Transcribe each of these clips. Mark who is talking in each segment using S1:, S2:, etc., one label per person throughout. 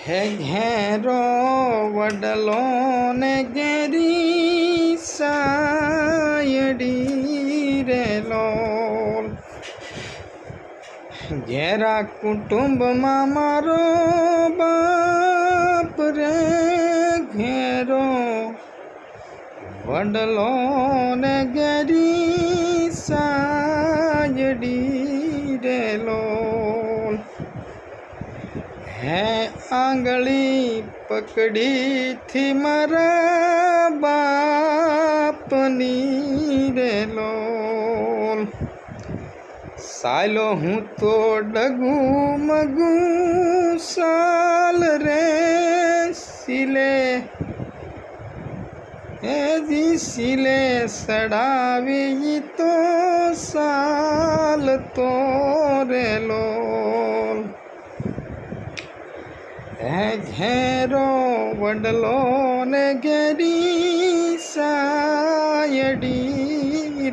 S1: હે ઘેરો વડલો ને ઘેરી સાયડી રે લોલ। ઘેરા કુટુંબમાં મારો બાપ રે ઘેરો વડલો ને ઘેરી સાયડી રે લોલ। હે આંગળી પકડી થી મારા બાપની રે લોલ। સાલો હું તો ડગુ મગુ સાલ રે સિલે જી સિલે સડાવી તો સાલ તો રે લોલ। હે ઘેરો વડલો ને ઘેરી સાયડી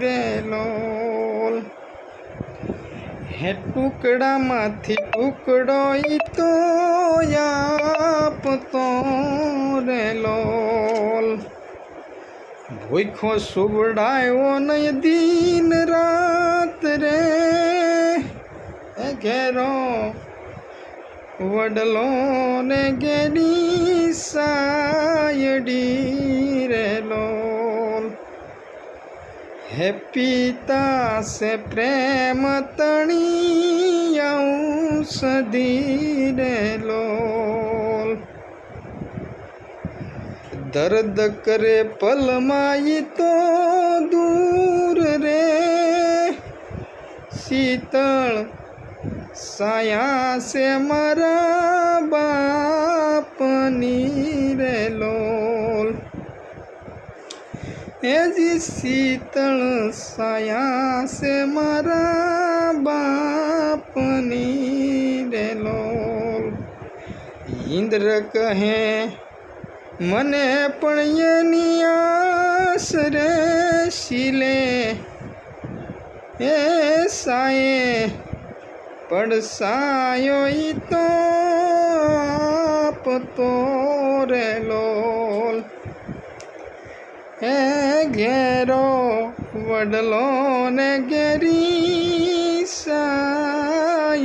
S1: રે લોલ। હે ટુકડામાંથી ટુકડો ઈ તો આપતો રે લોલ। ભૂખો સુવડાયો નહીં દિન રાત રે ઘેરો વડલો ને ઘેરી સાયડી રે લોલ। હે પિતા સે પ્રેમ તણી ઔષધી રે લોલ। દર્દ કરે પલમાઈ તો દૂર રે શીતળ સાયા સે મારા બાપની રે લોલ। એ જી શીતળ સાયા સે મારા બાપની રે લોલ। ઇન્દ્ર કહે મને પણ એની આસ રે શીલે એ સાયે પડસાયો ઈ તો આપતો રે લોલ। હે ઘેરો વડલો ને ઘેરી સાયડી